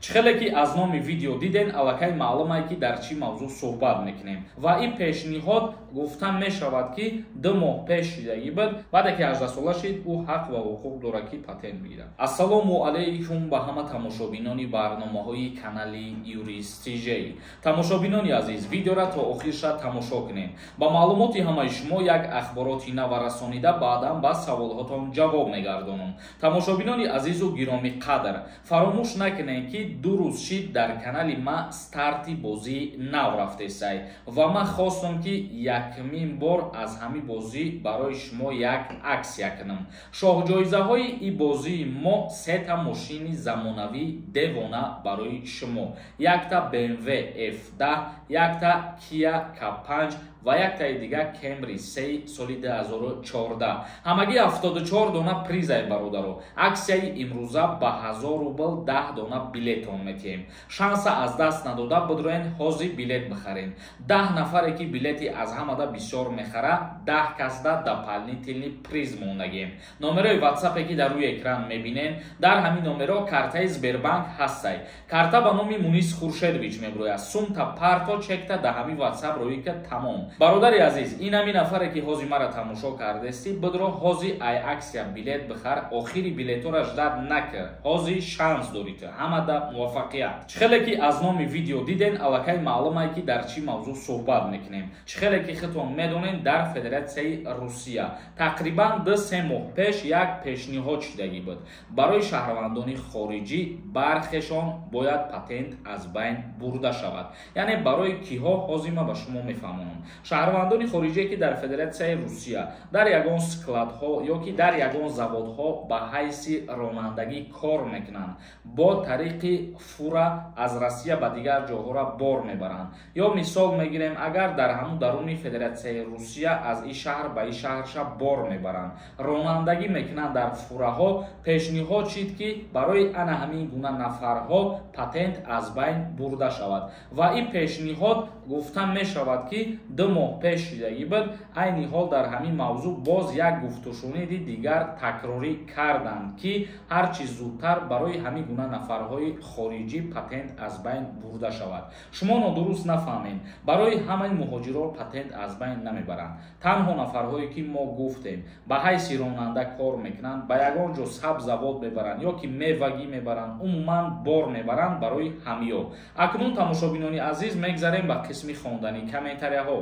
чхеле ки аз номи видео диден аллакай маълумае ки дар чӣ мавзӯъ суҳбат мекунем ва ин пешниҳод гуфта мешавад ки 2 моҳ пеш шидагӣ буд баъде ки 18 сола шид ӯ ҳақ ва ҳуқуқ дорад ки патент бигирад. Ассалому алайкум ба ҳама тамошобинони барномаҳои канали Юристиҷа. Тамошобинони азиз, видеоро то охирша тамошо кунед. Ба маълумоти ҳамаи шумо як ахбороти нав расонида баъдан ба саволҳотон ҷавоб мегардонам. Тамошобинони азизу гироми қадр, фаромӯш накунед ки 2 рӯз шид дар канали ма старти бозии нав рафтесай ва ман хостам ки якмин бор аз ҳами бозӣ барои шумо як аксия кунам. Шоҳҷоизаҳои ин бозии мо 3 мошини замонавӣ девона барои шумо, якта BMW F10, якта Kia K5 ва яктаи дигар Camry 3 соли 2014. ҳамагӣ 74 дона призай бародаро. Аксияи имрӯза ба 1000 рубл 10 дона билетон метиҳем. Шанса аз даст надода бидроен ҳозир билет бихарен. 10 нафаре ки билети аз ҳамада бисёр мехара, 10 касда дополнительни приз мондагием. Номерои WhatsApp ки дар рӯи экран мебинен, дар ҳамин номеро картаи Сбербанк ҳастай. Карта ба номи Мунис Хуршедович меброяд. Сумта парто чекта дар ҳамин WhatsApp роика тамом. Бародари азиз, ин ҳамин нафаре ки ҳозир мара тамошо кардести, бидро ҳозир ай аксия билет бихар, охири билетора ждад накар. Ҳозир шанс дорид. Ҳамада муваффақият. Чхеле ки аз номи видео диден, аллакай маълумае ки дар чӣ мавзӯъ суҳбат мекунем. Чхеле ки худтон медонед, дар Федератсияи Русия тақрибан 2-3 моҳ пеш як пешниҳод шидагӣ буд. Барои шаҳрвандони хориҷӣ бархешон бояд патент аз байн бурда шавад. Яъне барои киҳо ҳозир ма ба шумо мефаҳмонам. Шаҳрвандони хориҷие ки дар Федератсияи Русия дар ягон складҳо ё ки дар ягон заводҳо ба ҳайси ронандагӣ кор мекунанд, бо тариқи фура аз Россия ба дигар ҷоҳора бор мебаранд. Ё мисол мегирем, агар дар ҳамун даруни Федератсияи Русия аз ин шаҳр ба ин шаҳрша бор мебаранд, ронандагӣ мекунанд дар фураҳо, пешниҳод шид ки барои ана ҳамин гуна нафарҳо патент аз байн бурда шавад ва ин пешниҳод гуфта мешавад ки 2 моҳ пеш шидагӣ буд. Айни ҳол дар ҳамин мавзӯъ боз як гуфтушуниди дигар такрорӣ карданд ки ҳарчи зудтар барои ҳамин гуна нафарҳои хориҷӣ патент аз байн бурда шавад. Шумо нодуруст нафаҳмед, барои ҳамаи муҳоҷирон патент аз байн намебаранд. Танҳо нафарҳое ки мо гуфтем ба ҳайси ронанда кор мекунанд, ба ягон ҷо сабз завод мебаранд ё ки мевагӣ мебаранд, умуман бор мебаранд барои ҳамиё. Акнун тамошобинони азиз, мегзарем ба қисми хондани комментарияҳо.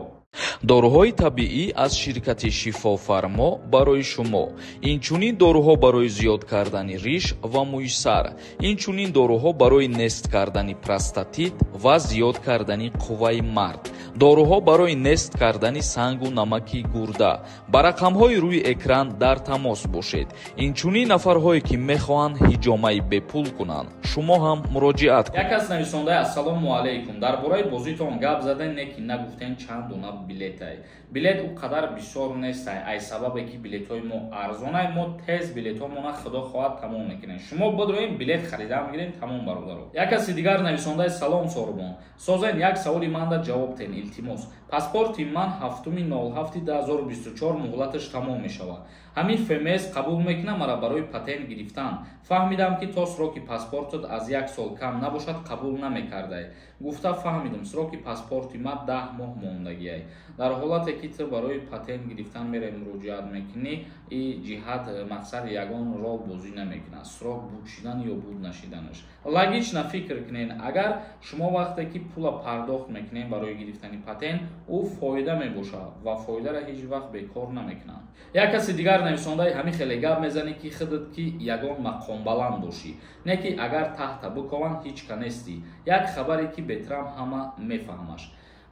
доруҳои табиӣ аз ширкати шифофармо барои шумо. Инчунин доруҳо барои зиёд кардани риш ва мӯйсар. Инчунин доруҳо барои нест кардани простатит ва зиёд кардани қувваи мард. доруҳо барои нест кардани сангу намаки гурда. Ба рақамҳои рӯи экран дар тамос бошед. Инчунин нафарҳое ки мехоҳанд ҳиҷомаи бепул кунанд, шумо ҳам муроҷиат кунед. Як кас нависонда ассалому алайкум, дар бораи бозитон гап задан, не ки нагуфтен чанд дона билетай. Билет ӯ қадар бисёр нестай, ай сабабе ки билетҳои мо арзонай, мо тез билетҳомона худо хоҳад тамом мекунем. Шумо бидроем билет харидан гирем, тамом бародаро. Як каси дигар нависонда салом сорбон. Созен як саволи манда ҷавоб тен илтимос. Паспорти ман 7/07/2024 муҳлаташ тамом мешавад. ҳамин ФМС қабул мекунам мара барои патент гирифтан. фаҳмидам ки то сроки паспортат аз 1 сол кам набошад қабул намекардай. гуфта фаҳмидам сроки паспорти ман 10 моҳ мондагиай. дар ҳолате ки ту барои патент гирифтан мере муроҷиат мекунӣ, ин ҷиҳат мақсади ягон рол бозӣ намекунад, срок буд шидан ё буд нашиданаш. логично фикр кунед, агар шумо вақте ки пула пардохт мекунед барои гирифтани патент, ӯ фоида мебошад ва фоидара ҳеҷ вақт бекор намекунад. як каси дигар нависондаи ҳамин хеле гап мезанӣ ки худат ки ягон мақомбаланд бошӣ, не ки агар таҳта букованд ҳеҷ канести. як хабаре ки бетрам ҳама мефаҳмаш.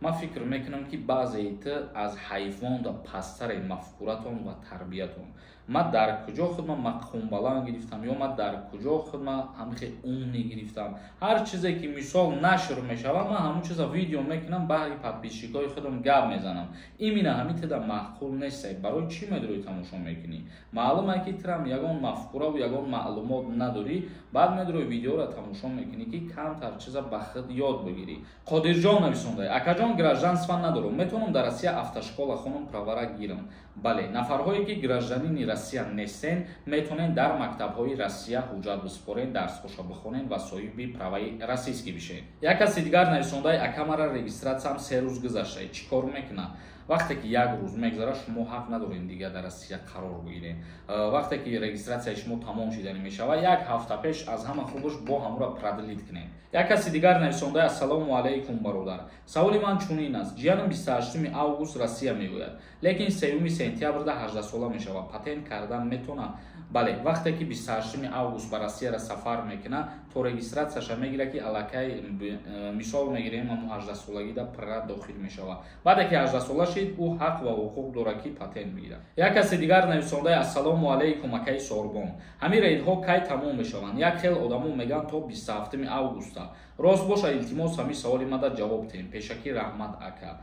ман фикр мекунам ки баъзеи ту аз ҳайвон да пасттаре мафкуратон ва тарбиятон. ман дар куҷо худма мақомбаланд гирифтам ё ман дар куҷо худма ҳамихе умни гирифтам. ҳар чизе ки мисол нашр мешавад, ман ҳамун чиза видео мекунам, баҳри подписчикои худам гап мезанам. имина ҳамин теда маъқул нестай. барои чӣ медрои тамошо мекунӣ? маълуме ки трам ягон мафкураву ягон маълумот надорӣ, баъд медрои видеоро тамошо мекунӣ ки камтар чиза ба худ ёд бигирӣ. қодирҷон нависондай: акаҷон гражданство надорам, метавонам дар Россия автошкола хонам правара гирам. бале, нафарҳое ки гражданини Россия нестен, метонен дар мактабҳои Россия ҳуҷҷат биспорен, дарсҳоша бихонен ва соҳиби праваи российскӣ бишен. Як каси дигар нависондаи акамара регистратсияам 3 рӯз гузашта. Чӣ кор мекуна? вақте ки як рӯз мегзара, шумо ҳақ надоред дига дар Россия қарор бигиред. вақте ки регистратсияи шумо тамом шудани мешава, як ҳафта пеш аз ҳама хубаш бо ҳамура продлит кунед. Як каси дигар нависонда: ассалому алайкум бародар. Саволи ман чунин аст: ҷиянам 28 август Россия мегӯяд, лекин 3 сентябрда 18 сола мешава. Патент кардан метона? бале, вақте ки 28 август ба Россияра сафар мекуна, то регистратсияша мегира ки аллакай мисол мегирем 18 солагида пра дохил мешава. баъде ки 18 сола шид, ӯ ҳақ ва ҳуқуқ дора ки патент бигира. Як каси дигар нависонда: ассалому алайкум акаи Сорбон. ҳамин рейдҳо кай тамом мешаванд? Як хел одамо меган то 27 августа. рост боша, илтимос ҳамин саволи мада ҷавоб диҳем. Пешакӣ раҳмат ака.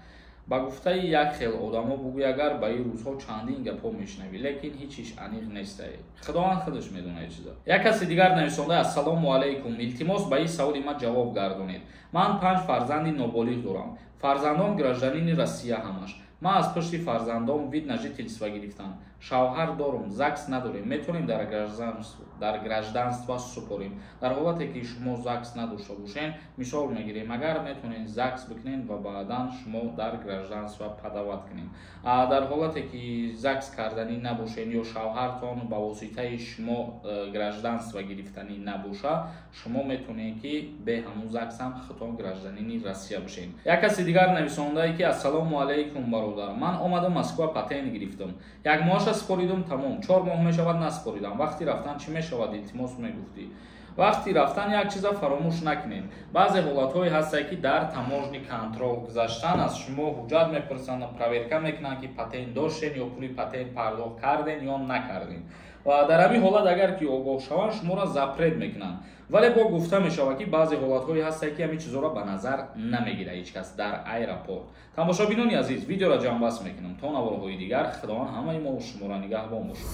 ба гуфтаи як хел одамо бугӯй, агар ба ин рӯзҳо чандин гапҳо мешунавӣ, лекин ҳичиш аниқ нестае. Худованд худаш медонад чиза. Як каси дигар нависонда: ассалому алайкум, илтимос ба ин саволи ман ҷавоб гардонед. Ман 5 фарзанди ноболиғ дорам. Фарзандом гражданини Россия ҳамаш. ман аз пушти фарзандом вид на жительство гирифтам. шавҳар дорам, ЗАГС надорем. метавонем дар гражданство супорем. дар ҳолате ки шумо ЗАГС надошта бошен, мисол мегирем, агар метавонед ЗАГС бикунед ва баъдан шумо дар гражданство падават кунед. дар ҳолате ки ЗАГС кардани набошен ё шавҳартон ба воситаи шумо гражданство гирифтани набоша, шумо метавонед ки бе ҳамун ЗАГС ҳам худтон гражданини Россия бошед. Як каси дигар нависондаe ки ассалому алайкум бародар, ман омадам Москва, патент гирифтам. як моҳаша споридам, тамом 4 моҳ мешавад наспоридам. вақти рафтан чӣ мешавад? илтимос мегуфтӣ. вақти рафтан як чиза фаромӯш накунед. баъзе ҳолатҳое ҳастае ки дар таможни контрол гузаштан аз шумо ҳуҷҷат мепурсанд, проверка мекунанд ки патент доштен ё пули патент пардохт карден ё накарден. ва дар ҳамин ҳолат агар ки огоҳ шаванд, шуморо запрет мекунанд. вале бо гуфта мешавад ки баъзе ҳолатҳое ҳастае ки ҳамин чизоро ба назар намегира ҳеҷ кас дар аэропорт. тамошобинони азиз, видеоро ҷамъбаст мекунам. то навораҳои дигар, худованд ҳамаи мо шуморо нигаҳбон бошад.